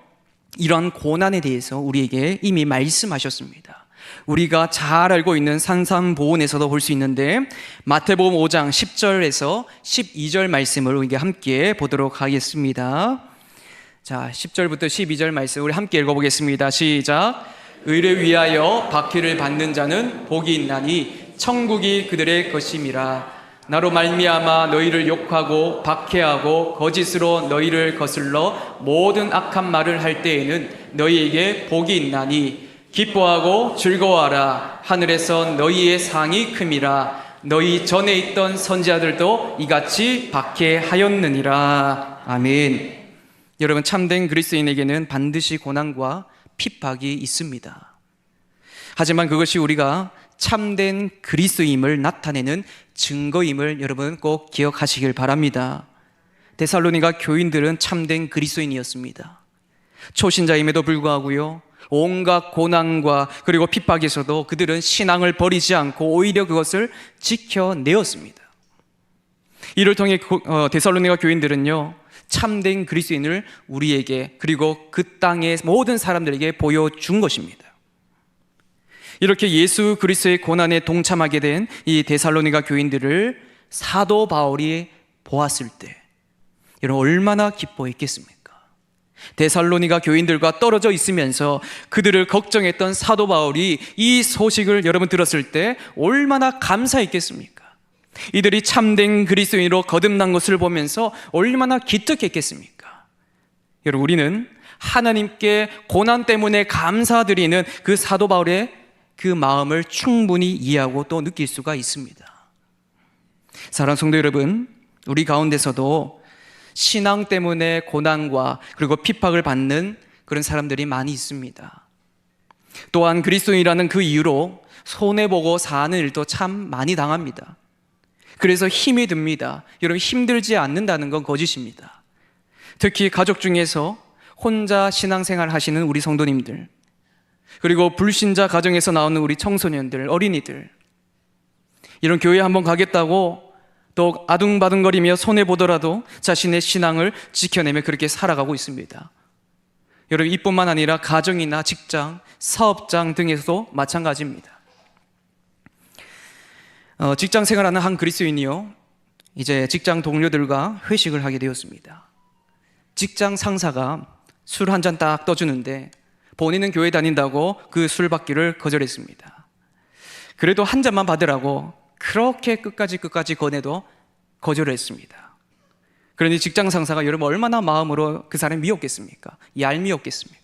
이러한 고난에 대해서 우리에게 이미 말씀하셨습니다. 우리가 잘 알고 있는 산상보훈에서도 볼 수 있는데 마태복음 5장 10절에서 12절 말씀을 우리가 함께 보도록 하겠습니다. 자, 10절부터 12절 말씀 우리 함께 읽어보겠습니다. 시작. 의를 위하여 박해를 받는 자는 복이 있나니 천국이 그들의 것임이라. 나로 말미암아 너희를 욕하고 박해하고 거짓으로 너희를 거슬러 모든 악한 말을 할 때에는 너희에게 복이 있나니 기뻐하고 즐거워하라. 하늘에서 너희의 상이 큼이라. 너희 전에 있던 선지자들도 이같이 박해하였느니라. 아멘. 여러분, 참된 그리스도인에게는 반드시 고난과 핍박이 있습니다. 하지만 그것이 우리가 참된 그리스도임을 나타내는 증거임을 여러분 꼭 기억하시길 바랍니다. 데살로니가 교인들은 참된 그리스도인이었습니다. 초신자임에도 불구하고요, 온갖 고난과 그리고 핍박에서도 그들은 신앙을 버리지 않고 오히려 그것을 지켜내었습니다. 이를 통해 데살로니가 교인들은요, 참된 그리스도인을 우리에게 그리고 그 땅의 모든 사람들에게 보여준 것입니다. 이렇게 예수 그리스도의 고난에 동참하게 된 이 데살로니가 교인들을 사도 바울이 보았을 때 여러분 얼마나 기뻐했겠습니까? 데살로니가 교인들과 떨어져 있으면서 그들을 걱정했던 사도 바울이 이 소식을 여러분 들었을 때 얼마나 감사했겠습니까? 이들이 참된 그리스도인으로 거듭난 것을 보면서 얼마나 기특했겠습니까? 여러분, 우리는 하나님께 고난 때문에 감사드리는 그 사도 바울의 그 마음을 충분히 이해하고 또 느낄 수가 있습니다. 사랑하는 성도 여러분, 우리 가운데서도 신앙 때문에 고난과 그리고 핍박을 받는 그런 사람들이 많이 있습니다. 또한 그리스도인이라는 그 이유로 손해보고 사는 일도 참 많이 당합니다. 그래서 힘이 듭니다. 여러분, 힘들지 않는다는 건 거짓입니다. 특히 가족 중에서 혼자 신앙생활 하시는 우리 성도님들, 그리고 불신자 가정에서 나오는 우리 청소년들, 어린이들, 이런 교회 한번 가겠다고 또 아둥바둥거리며 손해보더라도 자신의 신앙을 지켜내며 그렇게 살아가고 있습니다. 여러분, 이뿐만 아니라 가정이나 직장, 사업장 등에서도 마찬가지입니다. 직장 생활하는 한 그리스도인이요, 이제 직장 동료들과 회식을 하게 되었습니다. 직장 상사가 술 한 잔 딱 떠주는데 본인은 교회 다닌다고 그 술 받기를 거절했습니다. 그래도 한 잔만 받으라고 그렇게 끝까지 권해도 거절을 했습니다. 그러니 직장 상사가 여러분 얼마나 마음으로 그 사람이 미웠겠습니까? 얄미웠겠습니까?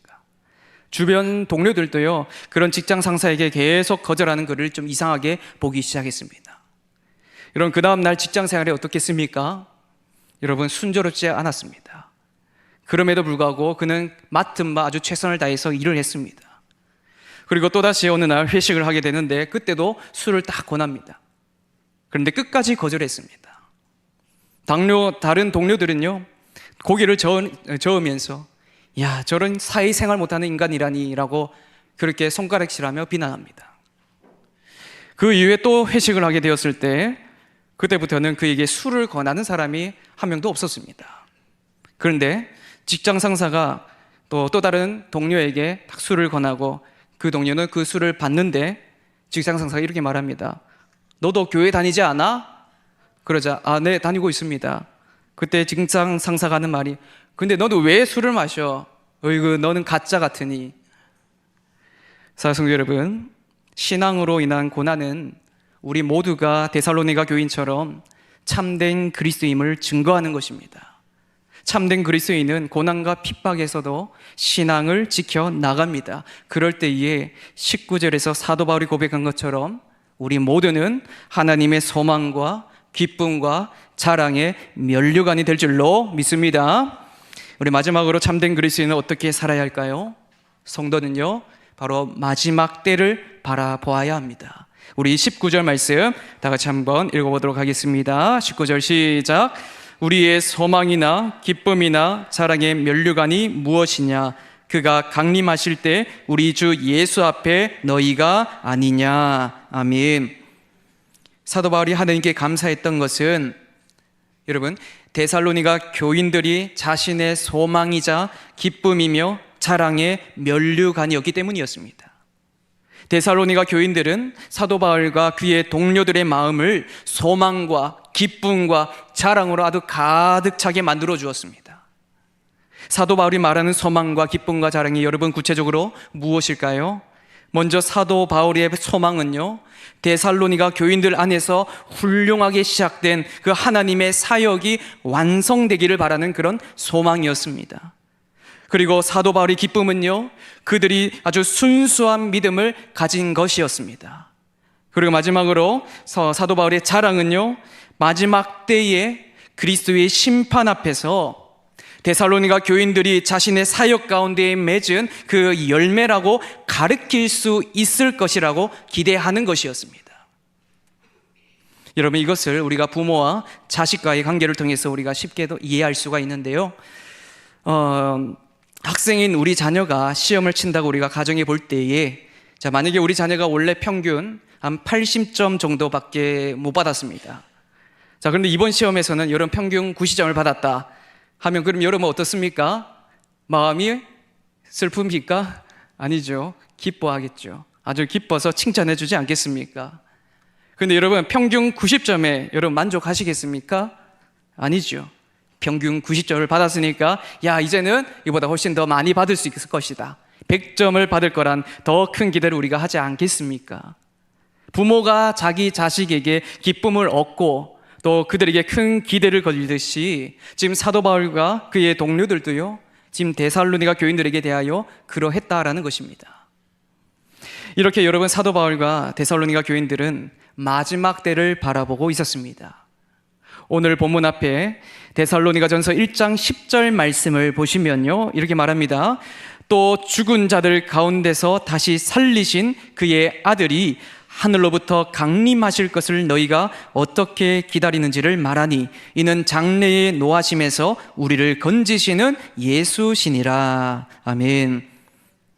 주변 동료들도요, 그런 직장 상사에게 계속 거절하는 그를 좀 이상하게 보기 시작했습니다. 여러분, 그 다음 날 직장 생활이 어떻겠습니까? 여러분, 순조롭지 않았습니다. 그럼에도 불구하고 그는 맡은 바 아주 최선을 다해서 일을 했습니다. 그리고 또다시 어느 날 회식을 하게 되는데 그때도 술을 딱 권합니다. 그런데 끝까지 거절했습니다. 다른 동료들은요, 고개를 저으면서 야, 저런 사회생활 못하는 인간이라니 라고 그렇게 손가락질하며 비난합니다. 그 이후에 또 회식을 하게 되었을 때 그때부터는 그에게 술을 권하는 사람이 한 명도 없었습니다. 그런데 직장 상사가 또 다른 동료에게 딱 술을 권하고 그 동료는 그 술을 받는데 직장 상사가 이렇게 말합니다. 너도 교회 다니지 않아? 그러자 네, 다니고 있습니다. 그때 직장 상사가 하는 말이 근데 너는 왜 술을 마셔? 어이구, 너는 가짜 같으니. 사랑하는 여러분, 신앙으로 인한 고난은 우리 모두가 데살로니가 교인처럼 참된 그리스도임을 증거하는 것입니다. 참된 그리스도인은 고난과 핍박에서도 신앙을 지켜 나갑니다. 그럴 때에 19절에서 사도 바울이 고백한 것처럼 우리 모두는 하나님의 소망과 기쁨과 자랑의 면류관이 될 줄로 믿습니다. 우리 마지막으로 참된 그리스도인은 어떻게 살아야 할까요? 성도는요, 바로 마지막 때를 바라보아야 합니다. 우리 19절 말씀 다 같이 한번 읽어보도록 하겠습니다. 19절 시작. 우리의 소망이나 기쁨이나 자랑의 면류관이 무엇이냐? 그가 강림하실 때 우리 주 예수 앞에 너희가 아니냐. 아멘. 사도 바울이 하나님께 감사했던 것은 여러분, 데살로니가 교인들이 자신의 소망이자 기쁨이며 자랑의 면류관이었기 때문이었습니다. 데살로니가 교인들은 사도 바울과 그의 동료들의 마음을 소망과 기쁨과 자랑으로 아주 가득 차게 만들어 주었습니다. 사도 바울이 말하는 소망과 기쁨과 자랑이 여러분 구체적으로 무엇일까요? 먼저 사도 바울의 소망은요, 데살로니가 교인들 안에서 훌륭하게 시작된 그 하나님의 사역이 완성되기를 바라는 그런 소망이었습니다. 그리고 사도 바울의 기쁨은요, 그들이 아주 순수한 믿음을 가진 것이었습니다. 그리고 마지막으로 사도 바울의 자랑은요, 마지막 때에 그리스도의 심판 앞에서 데살로니가 교인들이 자신의 사역 가운데 맺은 그 열매라고 가르칠 수 있을 것이라고 기대하는 것이었습니다. 여러분, 이것을 우리가 부모와 자식과의 관계를 통해서 우리가 쉽게도 이해할 수가 있는데요. 학생인 우리 자녀가 시험을 친다고 우리가 가정해 볼 때에, 자, 만약에 우리 자녀가 원래 평균 한 80점 정도밖에 못 받았습니다. 자, 그런데 이번 시험에서는 여러분 평균 90점을 받았다 하면, 그럼 여러분 어떻습니까? 마음이 슬픕니까? 아니죠. 기뻐하겠죠. 아주 기뻐서 칭찬해 주지 않겠습니까? 그런데 여러분 평균 90점에 여러분 만족하시겠습니까? 아니죠. 평균 90점을 받았으니까 야, 이제는 이보다 훨씬 더 많이 받을 수 있을 것이다, 100점을 받을 거란 더 큰 기대를 우리가 하지 않겠습니까? 부모가 자기 자식에게 기쁨을 얻고 또 그들에게 큰 기대를 걸듯이 지금 사도 바울과 그의 동료들도요, 지금 데살로니가 교인들에게 대하여 그러했다라는 것입니다. 이렇게 여러분, 사도 바울과 데살로니가 교인들은 마지막 때를 바라보고 있었습니다. 오늘 본문 앞에 데살로니가전서 1장 10절 말씀을 보시면요, 이렇게 말합니다. 또 죽은 자들 가운데서 다시 살리신 그의 아들이 하늘로부터 강림하실 것을 너희가 어떻게 기다리는지를 말하니 이는 장래의 노하심에서 우리를 건지시는 예수시니라. 아멘.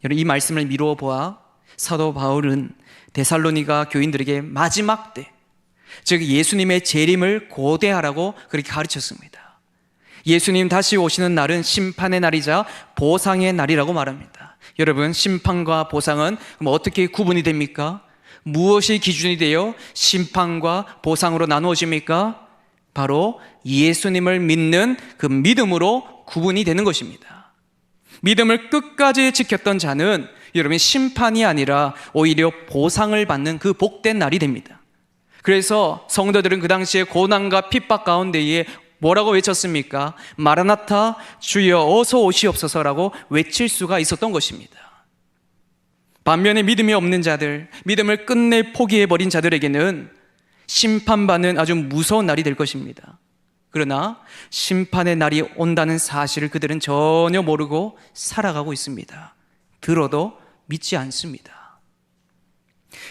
여러분, 이 말씀을 미루어 보아 사도 바울은 데살로니가 교인들에게 마지막 때, 즉 예수님의 재림을 고대하라고 그렇게 가르쳤습니다. 예수님 다시 오시는 날은 심판의 날이자 보상의 날이라고 말합니다. 여러분, 심판과 보상은 어떻게 구분이 됩니까? 무엇이 기준이 되어 심판과 보상으로 나누어집니까? 바로 예수님을 믿는 그 믿음으로 구분이 되는 것입니다. 믿음을 끝까지 지켰던 자는 여러분 심판이 아니라 오히려 보상을 받는 그 복된 날이 됩니다. 그래서 성도들은 그 당시에 고난과 핍박 가운데에 뭐라고 외쳤습니까? 마라나타, 주여 어서 오시옵소서라고 외칠 수가 있었던 것입니다. 반면에 믿음이 없는 자들, 믿음을 끝내 포기해버린 자들에게는 심판받는 아주 무서운 날이 될 것입니다. 그러나 심판의 날이 온다는 사실을 그들은 전혀 모르고 살아가고 있습니다. 들어도 믿지 않습니다.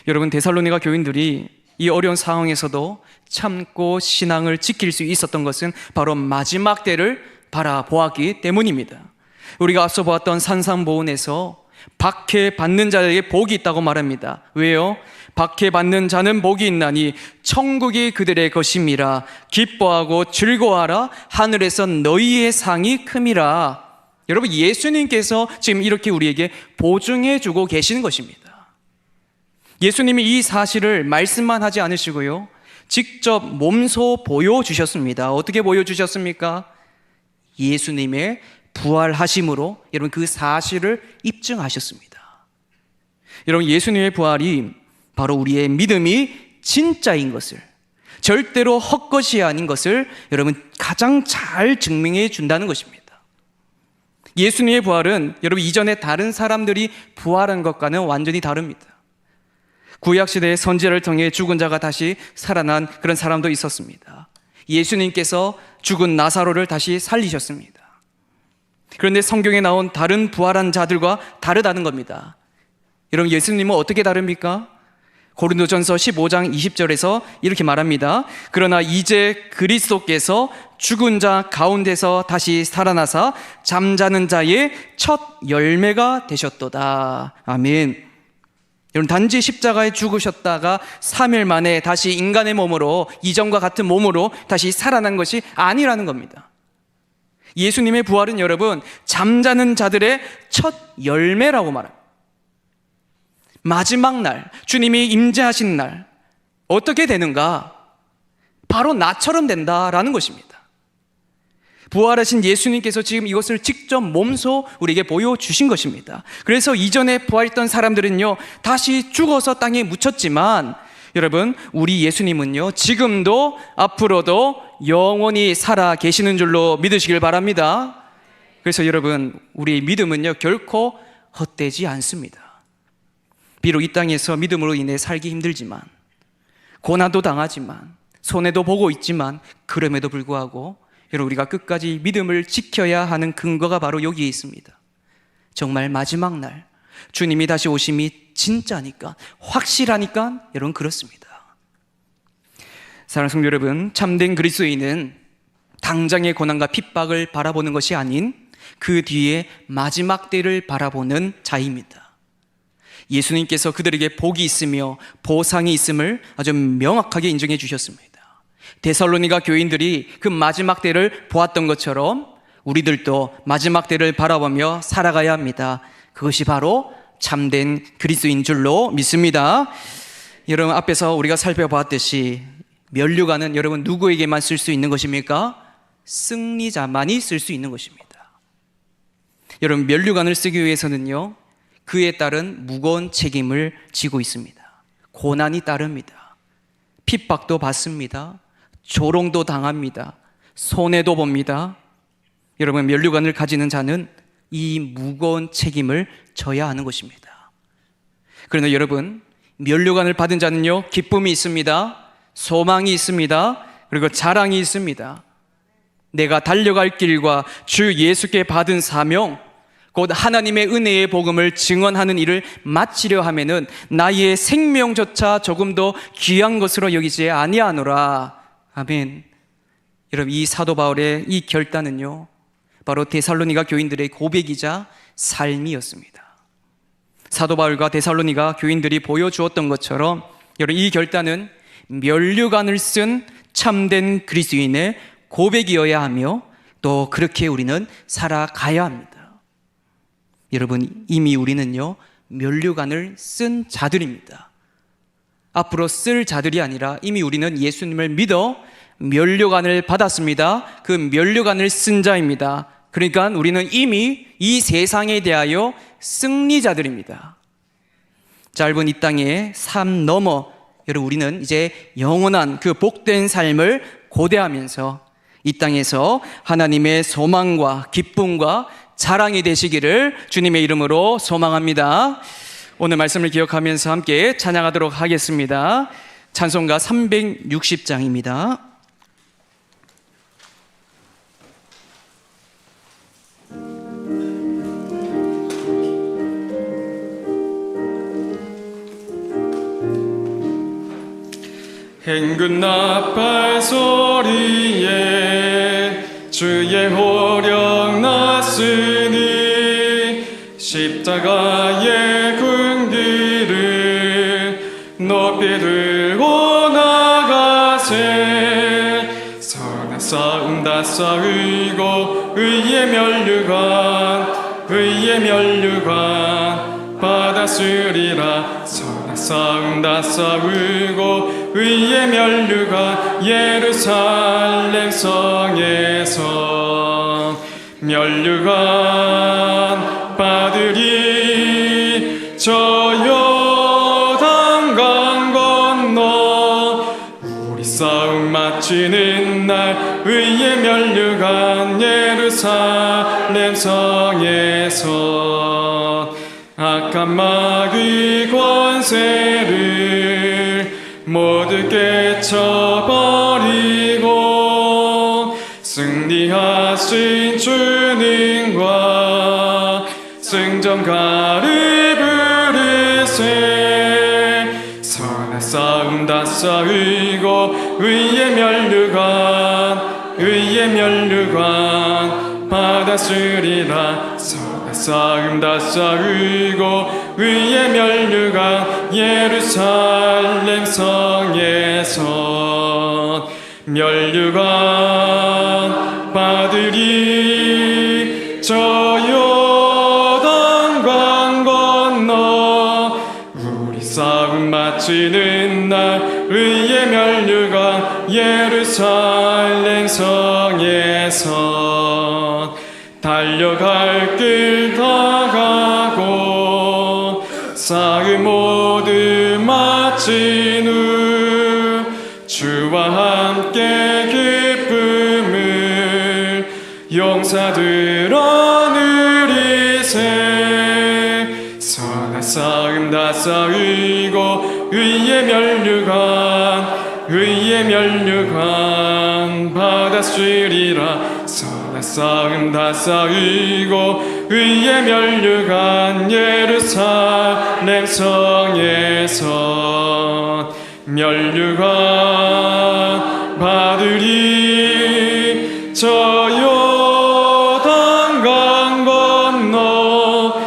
여러분, 데살로니가 교인들이 이 어려운 상황에서도 참고 신앙을 지킬 수 있었던 것은 바로 마지막 때를 바라보았기 때문입니다. 우리가 앞서 보았던 산상보훈에서 박해받는 자에게 복이 있다고 말합니다. 왜요? 박해받는 자는 복이 있나니 천국이 그들의 것임이라. 기뻐하고 즐거워하라. 하늘에서 너희의 상이 큼이라. 여러분, 예수님께서 지금 이렇게 우리에게 보증해 주고 계시는 것입니다. 예수님이 이 사실을 말씀만 하지 않으시고요, 직접 몸소 보여주셨습니다. 어떻게 보여주셨습니까? 예수님의 부활하심으로 여러분 그 사실을 입증하셨습니다. 여러분, 예수님의 부활이 바로 우리의 믿음이 진짜인 것을, 절대로 헛것이 아닌 것을 여러분 가장 잘 증명해 준다는 것입니다. 예수님의 부활은 여러분 이전에 다른 사람들이 부활한 것과는 완전히 다릅니다. 구약시대의 선지자를 통해 죽은 자가 다시 살아난 그런 사람도 있었습니다. 예수님께서 죽은 나사로를 다시 살리셨습니다. 그런데 성경에 나온 다른 부활한 자들과 다르다는 겁니다. 여러분, 예수님은 어떻게 다릅니까? 고린도전서 15장 20절에서 이렇게 말합니다. 그러나 이제 그리스도께서 죽은 자 가운데서 다시 살아나사 잠자는 자의 첫 열매가 되셨도다. 아멘. 여러분, 단지 십자가에 죽으셨다가 3일 만에 다시 인간의 몸으로, 이전과 같은 몸으로 다시 살아난 것이 아니라는 겁니다. 예수님의 부활은 여러분 잠자는 자들의 첫 열매라고 말합니다. 마지막 날, 주님이 임재하신 날 어떻게 되는가? 바로 나처럼 된다라는 것입니다. 부활하신 예수님께서 지금 이것을 직접 몸소 우리에게 보여주신 것입니다. 그래서 이전에 부활했던 사람들은요 다시 죽어서 땅에 묻혔지만, 여러분 우리 예수님은요 지금도 앞으로도 영원히 살아 계시는 줄로 믿으시길 바랍니다. 그래서 여러분, 우리의 믿음은요 결코 헛되지 않습니다. 비록 이 땅에서 믿음으로 인해 살기 힘들지만, 고난도 당하지만, 손해도 보고 있지만, 그럼에도 불구하고 여러분, 우리가 끝까지 믿음을 지켜야 하는 근거가 바로 여기에 있습니다. 정말 마지막 날 주님이 다시 오심이 진짜니까, 확실하니까 여러분 그렇습니다. 사랑하는 성도 여러분, 참된 그리스도인은 당장의 고난과 핍박을 바라보는 것이 아닌 그 뒤에 마지막 때를 바라보는 자입니다. 예수님께서 그들에게 복이 있으며 보상이 있음을 아주 명확하게 인정해 주셨습니다. 데살로니가 교인들이 그 마지막 때를 보았던 것처럼 우리들도 마지막 때를 바라보며 살아가야 합니다. 그것이 바로 참된 그리스도인 줄로 믿습니다. 여러분, 앞에서 우리가 살펴보았듯이 면류관은 여러분 누구에게만 쓸 수 있는 것입니까? 승리자만이 쓸 수 있는 것입니다. 여러분, 면류관을 쓰기 위해서는요, 그에 따른 무거운 책임을 지고 있습니다. 고난이 따릅니다. 핍박도 받습니다. 조롱도 당합니다. 손해도 봅니다. 여러분, 면류관을 가지는 자는 이 무거운 책임을 져야 하는 것입니다. 그러나 여러분, 면류관을 받은 자는요, 기쁨이 있습니다. 소망이 있습니다. 그리고 자랑이 있습니다. 내가 달려갈 길과 주 예수께 받은 사명, 곧 하나님의 은혜의 복음을 증언하는 일을 마치려 하면은 나의 생명조차 조금 더 귀한 것으로 여기지 아니하노라. 아멘. 여러분, 이 사도 바울의 이 결단은요, 바로 데살로니가 교인들의 고백이자 삶이었습니다. 사도 바울과 데살로니가 교인들이 보여주었던 것처럼 여러분, 이 결단은 면류관을 쓴 참된 그리스도인의 고백이어야 하며 또 그렇게 우리는 살아가야 합니다. 여러분, 이미 우리는요, 면류관을 쓴 자들입니다. 앞으로 쓸 자들이 아니라 이미 우리는 예수님을 믿어 면류관을 받았습니다. 그 면류관을 쓴 자입니다. 그러니까 우리는 이미 이 세상에 대하여 승리자들입니다. 짧은 이 땅의 삶 너머, 여러분, 우리는 이제 영원한 그 복된 삶을 고대하면서 이 땅에서 하나님의 소망과 기쁨과 자랑이 되시기를 주님의 이름으로 소망합니다. 오늘 말씀을 기억하면서 함께 찬양하도록 하겠습니다. 찬송가 360장입니다. 행군 나팔 소리에 주의 호령 났으니 십자가의 군기를 높이 들고 나가세. 선한 싸움 다 싸우고 의의 면류관 받았으리라. 선한 싸움 다 싸우고 의의 면류관 예루살렘 성에서 면류관 받으리. 저 요단강 건너 우리 싸움 마치는 날 의의 면류관 예루살렘 성에서 악한 마귀 권세를 모두 깨쳐버리고 승리하신 주님과 승전가를 부르세. 선한 싸움 다 싸우고 의의 면류관 받았으리라. 선한 싸움 다 싸우고 의의 면류관 예루살렘 성에서 면류관 받으리. 저 요단강 건너 우리 싸움 마치는 날 의의 면류관 예루살렘 성에서 달려갈 길 다 가고 싸움 모두 마친 후 주와 함께 기쁨을 용사들어 누리세. 선한 싸움 다 싸우고 의의 면류관 받았으리라. 선한 싹은 다 쌓이고 의의 면류관 예루살렘 성에서 면류관 받으리. 저 요단강 건너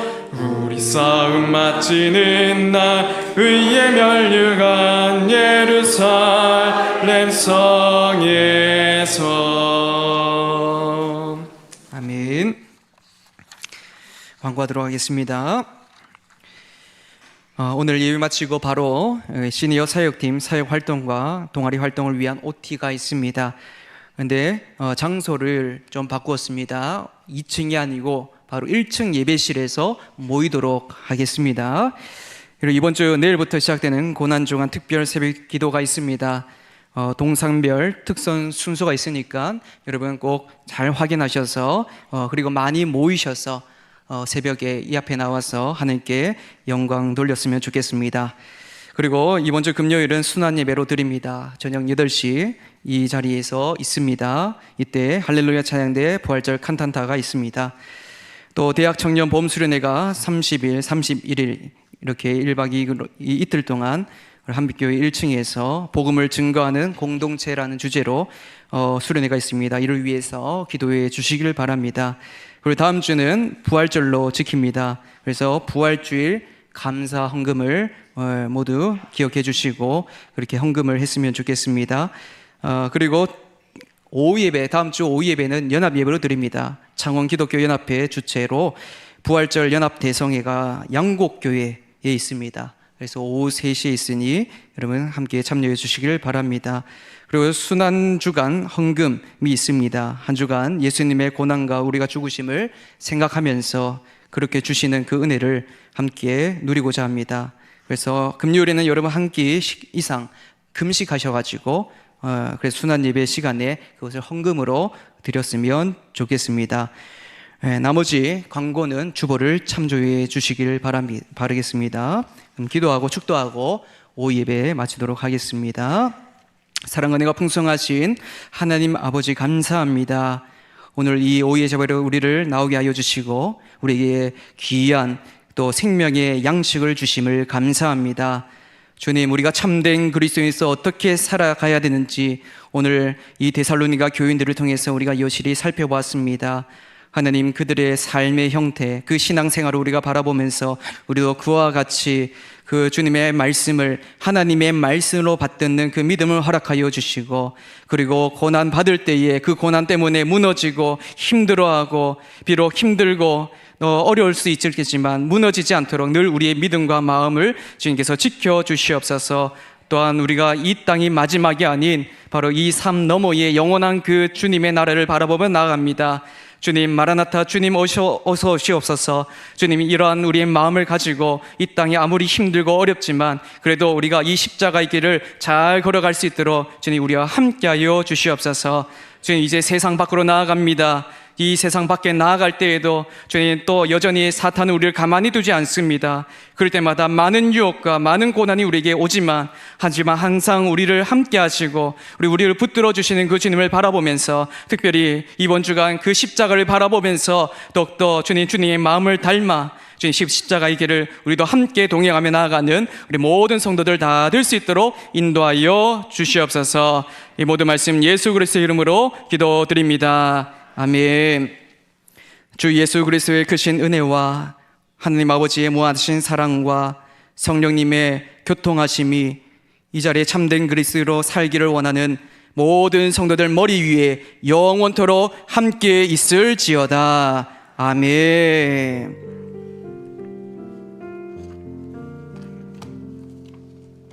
우리 싸움 마치는 날 의의 면류관 예루살렘 성에서. 아멘. 광고하도록 하겠습니다. 오늘 예배 마치고 바로 시니어 사역팀 사역 활동과 동아리 활동을 위한 OT가 있습니다. 근데 장소를 좀 바꾸었습니다. 2층이 아니고 바로 1층 예배실에서 모이도록 하겠습니다. 그리고 이번 주 내일부터 시작되는 고난주간 특별 새벽 기도가 있습니다. 동상별 특선 순서가 있으니까 여러분 꼭 잘 확인하셔서 그리고 많이 모이셔서 새벽에 이 앞에 나와서 하나님께 영광 돌렸으면 좋겠습니다. 그리고 이번 주 금요일은 순환 예배로 드립니다. 저녁 8시 이 자리에서 있습니다. 이때 할렐루야 찬양대 부활절 칸탄타가 있습니다. 또 대학 청년 보험 수련회가 30일, 31일 이렇게 1박 2일 이틀 동안 한빛교회 1층에서 복음을 증거하는 공동체라는 주제로 수련회가 있습니다. 이를 위해서 기도해 주시길 바랍니다. 그리고 다음 주는 부활절로 지킵니다. 그래서 부활주일 감사 헌금을 모두 기억해 주시고 그렇게 헌금을 했으면 좋겠습니다. 그리고 오후 예배, 다음 주 오후 예배는 연합 예배로 드립니다. 창원 기독교 연합회 주최로 부활절 연합 대성회가 양곡교회에 있습니다. 그래서 오후 3시에 있으니 여러분 함께 참여해 주시길 바랍니다. 그리고 순환주간 헌금이 있습니다. 한 주간 예수님의 고난과 우리가 죽으심을 생각하면서 그렇게 주시는 그 은혜를 함께 누리고자 합니다. 그래서 금요일에는 여러분 한 끼 이상 금식하셔가지고 그래서 순환 예배 시간에 그것을 헌금으로 드렸으면 좋겠습니다. 나머지 광고는 주보를 참조해 주시길 바라겠습니다. 기도하고 축도하고 오후 예배 마치도록 하겠습니다. 사랑 은혜가 풍성하신 하나님 아버지 감사합니다. 오늘 이 오후의 제발로 우리를 나오게 하여 주시고 우리에게 귀한 또 생명의 양식을 주심을 감사합니다. 주님, 우리가 참된 그리스도인에서 어떻게 살아가야 되는지 오늘 이 데살로니가 교인들을 통해서 우리가 여실히 살펴보았습니다. 하나님, 그들의 삶의 형태, 그 신앙생활을 우리가 바라보면서 우리도 그와 같이 그 주님의 말씀을 하나님의 말씀으로 받듣는 그 믿음을 허락하여 주시고, 그리고 고난 받을 때에 그 고난 때문에 무너지고 힘들어하고 비록 힘들고 어려울 수 있겠지만 무너지지 않도록 늘 우리의 믿음과 마음을 주님께서 지켜주시옵소서. 또한 우리가 이 땅이 마지막이 아닌 바로 이 삶 너머의 영원한 그 주님의 나라를 바라보며 나아갑니다. 주님, 마라나타, 주님 어서 오시옵소서. 주님, 이러한 우리의 마음을 가지고 이 땅이 아무리 힘들고 어렵지만 그래도 우리가 이 십자가의 길을 잘 걸어갈 수 있도록 주님 우리와 함께하여 주시옵소서. 주님, 이제 세상 밖으로 나아갑니다. 이 세상 밖에 나아갈 때에도 주님 또 여전히 사탄은 우리를 가만히 두지 않습니다. 그럴 때마다 많은 유혹과 많은 고난이 우리에게 오지만 하지만 항상 우리를 함께 하시고 우리를 붙들어 주시는 그 주님을 바라보면서 특별히 이번 주간 그 십자가를 바라보면서 더욱더 주님의 마음을 닮아 주님 십자가의 길을 우리도 함께 동행하며 나아가는 우리 모든 성도들 다 될 수 있도록 인도하여 주시옵소서. 이 모든 말씀 예수 그리스도의 이름으로 기도드립니다. 아멘. 주 예수 그리스도의 크신 은혜와 하나님 아버지의 무한하신 사랑과 성령님의 교통하심이 이 자리에 참된 그리스도로 살기를 원하는 모든 성도들 머리 위에 영원토록 함께 있을지어다. 아멘.